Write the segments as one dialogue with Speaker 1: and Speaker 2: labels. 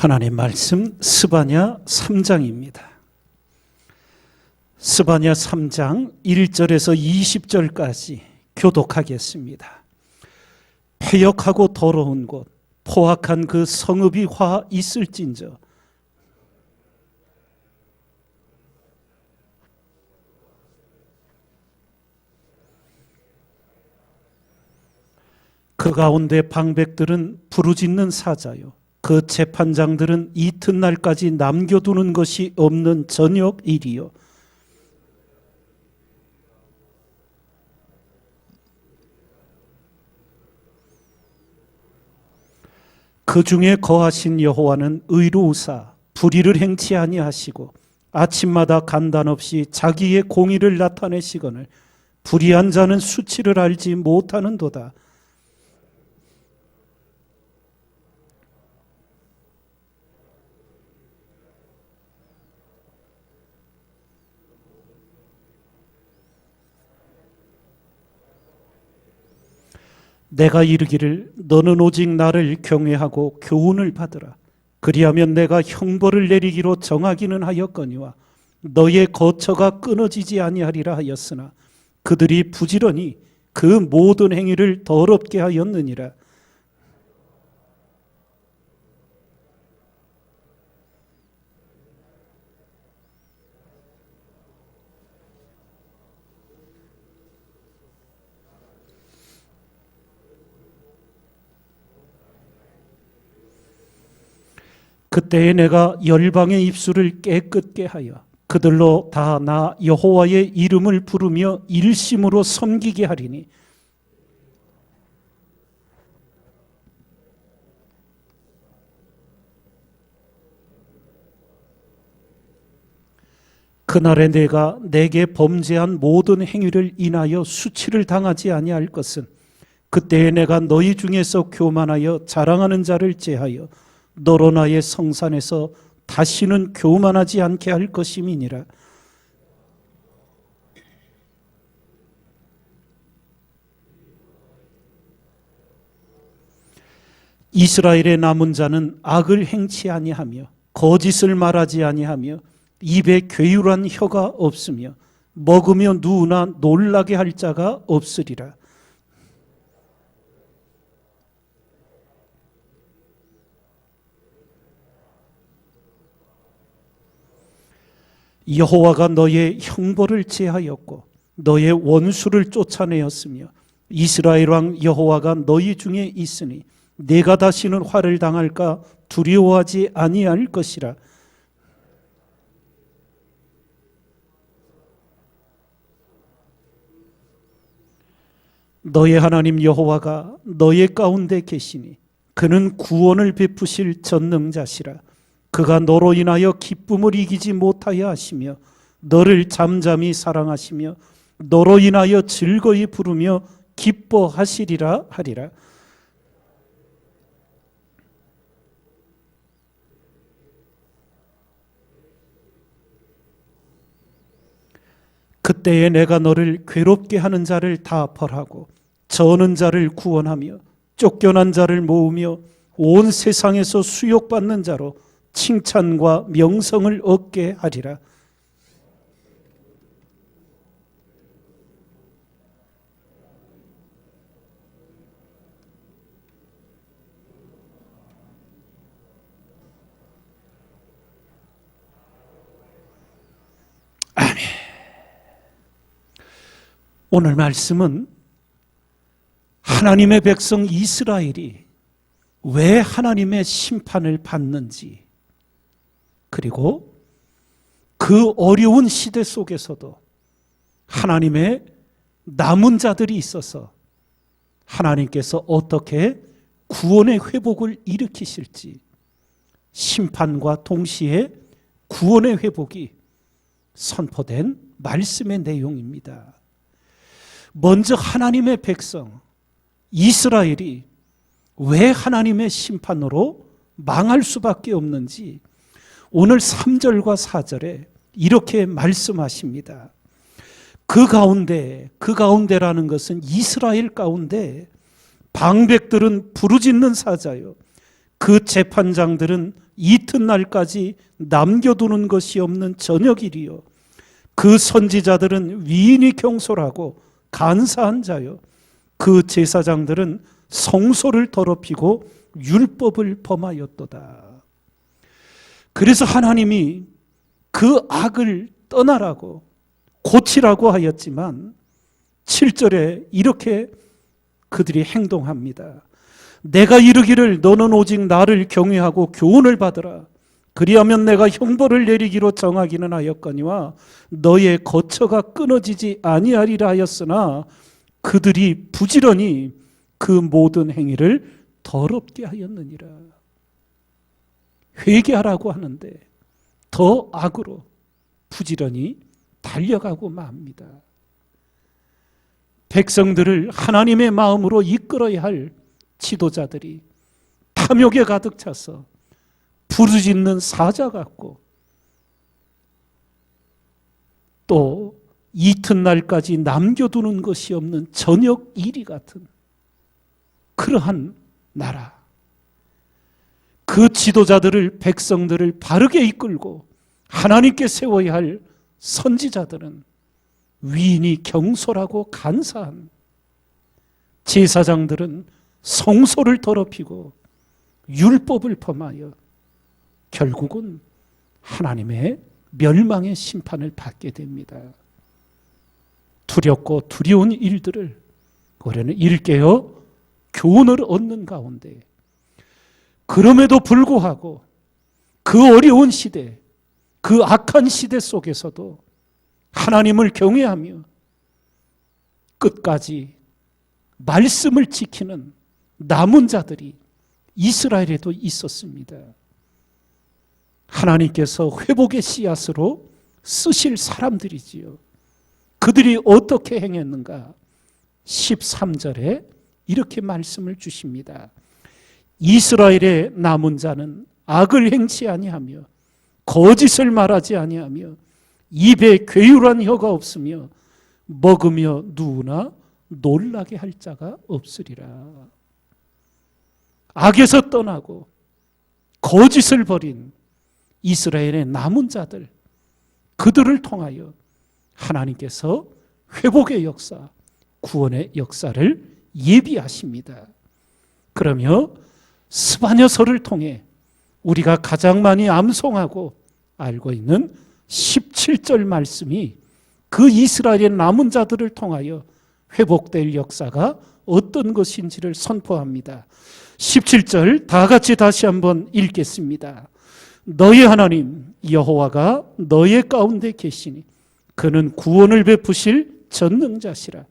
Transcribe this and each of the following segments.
Speaker 1: 하나님 말씀 스바냐 3장입니다. 스바냐 3장 1절에서 20절까지 교독하겠습니다. 패역하고 더러운 곳, 포악한 그 성읍이 화 있을진저 그 가운데 방백들은 부르짖는 사자요, 그 재판장들은 이튿날까지 남겨두는 것이 없는 저녁 일이요, 그 중에 거하신 여호와는 의로우사 불의를 행치 아니하시고 아침마다 간단 없이 자기의 공의를 나타내시거늘 불의한 자는 수치를 알지 못하는도다. 내가 이르기를 너는 오직 나를 경외하고 교훈을 받으라. 그리하면 내가 형벌을 내리기로 정하기는 하였거니와 너의 거처가 끊어지지 아니하리라 하였으나 그들이 부지런히 그 모든 행위를 더럽게 하였느니라. 그때에 내가 열방의 입술을 깨끗게 하여 그들로 다 나 여호와의 이름을 부르며 일심으로 섬기게 하리니 그날에 내가 내게 범죄한 모든 행위를 인하여 수치를 당하지 아니할 것은 그때에 내가 너희 중에서 교만하여 자랑하는 자를 제하여 너로 나의 성산에서 다시는 교만하지 않게 할 것임이니라. 이스라엘의 남은 자는 악을 행치 아니하며 거짓을 말하지 아니하며 입에 괴유한 혀가 없으며 먹으며 누우나 놀라게 할 자가 없으리라. 여호와가 너의 형벌을 제하였고 너의 원수를 쫓아내었으며 이스라엘 왕 여호와가 너희 중에 있으니 내가 다시는 화를 당할까 두려워하지 아니할 것이라. 너의 하나님 여호와가 너의 가운데 계시니 그는 구원을 베푸실 전능자시라. 그가 너로 인하여 기쁨을 이기지 못하여 하시며 너를 잠잠히 사랑하시며 너로 인하여 즐거이 부르며 기뻐하시리라 하리라. 그때에 내가 너를 괴롭게 하는 자를 다 벌하고 저는 자를 구원하며 쫓겨난 자를 모으며 온 세상에서 수욕받는 자로 칭찬과 명성을 얻게 하리라. 아멘. 오늘 말씀은 하나님의 백성 이스라엘이 왜 하나님의 심판을 받는지, 그리고 그 어려운 시대 속에서도 하나님의 남은 자들이 있어서 하나님께서 어떻게 구원의 회복을 일으키실지, 심판과 동시에 구원의 회복이 선포된 말씀의 내용입니다. 먼저 하나님의 백성 이스라엘이 왜 하나님의 심판으로 망할 수밖에 없는지 오늘 3절과 4절에 이렇게 말씀하십니다. 그 가운데라는 것은 이스라엘 가운데 방백들은 부르짖는 사자요, 그 재판장들은 이튿날까지 남겨두는 것이 없는 저녁일이요. 그 선지자들은 위인이 경솔하고 간사한 자요. 그 제사장들은 성소를 더럽히고 율법을 범하였도다. 그래서 하나님이 그 악을 떠나라고 고치라고 하였지만 7절에 이렇게 그들이 행동합니다. 내가 이르기를 너는 오직 나를 경외하고 교훈을 받으라. 그리하면 내가 형벌을 내리기로 정하기는 하였거니와 너의 거처가 끊어지지 아니하리라 하였으나 그들이 부지런히 그 모든 행위를 더럽게 하였느니라. 회개하라고 하는데 더 악으로 부지런히 달려가고 맙니다. 백성들을 하나님의 마음으로 이끌어야 할 지도자들이 탐욕에 가득 차서 부르짖는 사자 같고 또 이튿날까지 남겨두는 것이 없는 저녁 이리 같은 그러한 나라, 그 지도자들을, 백성들을 바르게 이끌고 하나님께 세워야 할 선지자들은 위인이 경솔하고 간사한, 제사장들은 성소를 더럽히고 율법을 범하여 결국은 하나님의 멸망의 심판을 받게 됩니다. 두렵고 두려운 일들을 우리는 일깨어 교훈을 얻는 가운데, 그럼에도 불구하고 그 어려운 시대, 그 악한 시대 속에서도 하나님을 경외하며 끝까지 말씀을 지키는 남은 자들이 이스라엘에도 있었습니다. 하나님께서 회복의 씨앗으로 쓰실 사람들이지요. 그들이 어떻게 행했는가? 13절에 이렇게 말씀을 주십니다. 이스라엘의 남은 자는 악을 행치 아니하며 거짓을 말하지 아니하며 입에 괴유란 혀가 없으며 먹으며 누우나 놀라게 할 자가 없으리라. 악에서 떠나고 거짓을 버린 이스라엘의 남은 자들, 그들을 통하여 하나님께서 회복의 역사, 구원의 역사를 예비하십니다. 그러며 스바냐서를 통해 우리가 가장 많이 암송하고 알고 있는 17절 말씀이 그 이스라엘의 남은 자들을 통하여 회복될 역사가 어떤 것인지를 선포합니다. 17절 다 같이 다시 한번 읽겠습니다. 너희 하나님 여호와가 너희 가운데 계시니 그는 구원을 베푸실 전능자시라.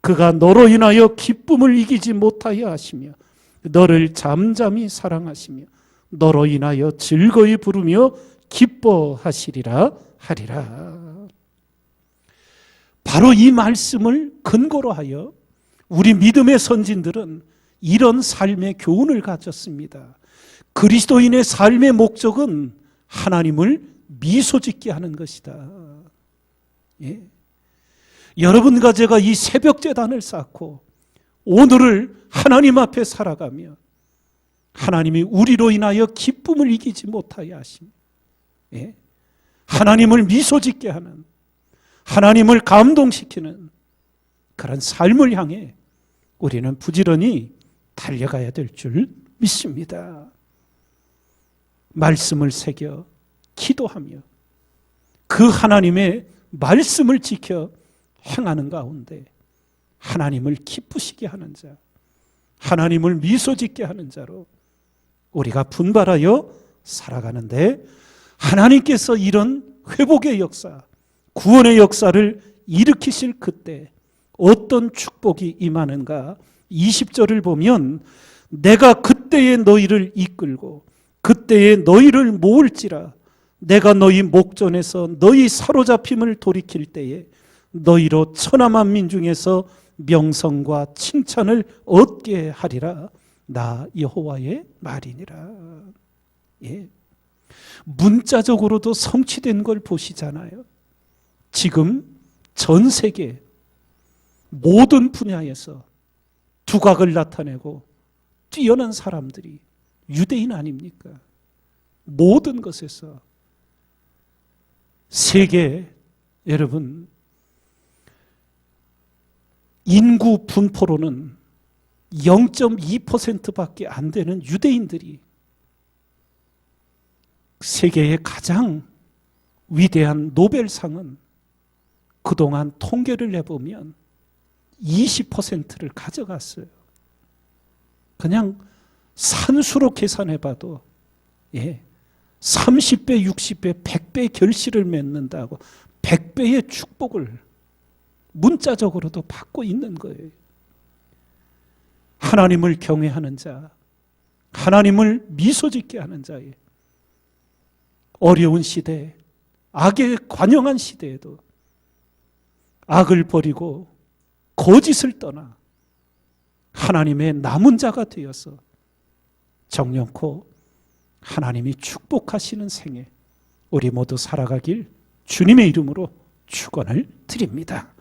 Speaker 1: 그가 너로 인하여 기쁨을 이기지 못하여 하시며 너를 잠잠히 사랑하시며 너로 인하여 즐거이 부르며 기뻐하시리라 하리라. 바로 이 말씀을 근거로 하여 우리 믿음의 선진들은 이런 삶의 교훈을 가졌습니다. 그리스도인의 삶의 목적은 하나님을 미소짓게 하는 것이다. 예. 여러분과 제가 이 새벽 제단을 쌓고 오늘을 하나님 앞에 살아가며 하나님이 우리로 인하여 기쁨을 이기지 못하여 하시며, 예. 하나님을 미소짓게 하는, 하나님을 감동시키는 그런 삶을 향해 우리는 부지런히 달려가야 될 줄 믿습니다. 말씀을 새겨 기도하며 그 하나님의 말씀을 지켜 행하는 가운데 하나님을 기쁘시게 하는 자, 하나님을 미소짓게 하는 자로 우리가 분발하여 살아가는데 하나님께서 이런 회복의 역사, 구원의 역사를 일으키실 그때 어떤 축복이 임하는가? 20절을 보면 내가 그때에 너희를 이끌고 그때에 너희를 모을지라. 내가 너희 목전에서 너희 사로잡힘을 돌이킬 때에 너희로 천하만민 중에서 명성과 칭찬을 얻게 하리라. 나 여호와의 말이니라. 예. 문자적으로도 성취된 걸 보시잖아요. 지금 전 세계 모든 분야에서 두각을 나타내고 뛰어난 사람들이 유대인 아닙니까? 모든 것에서. 세계, 여러분, 인구 분포로는 0.2%밖에 안 되는 유대인들이 세계의 가장 위대한 노벨상은 그동안 통계를 내보면 20%를 가져갔어요. 그냥 산수로 계산해봐도 30배, 60배, 100배의 결실을 맺는다고 100배의 축복을 문자적으로도 받고 있는 거예요. 하나님을 경외하는 자, 하나님을 미소짓게 하는 자의 어려운 시대, 악에 관영한 시대에도 악을 버리고 거짓을 떠나 하나님의 남은 자가 되어서 정령코 하나님이 축복하시는 생애 우리 모두 살아가길 주님의 이름으로 축원을 드립니다.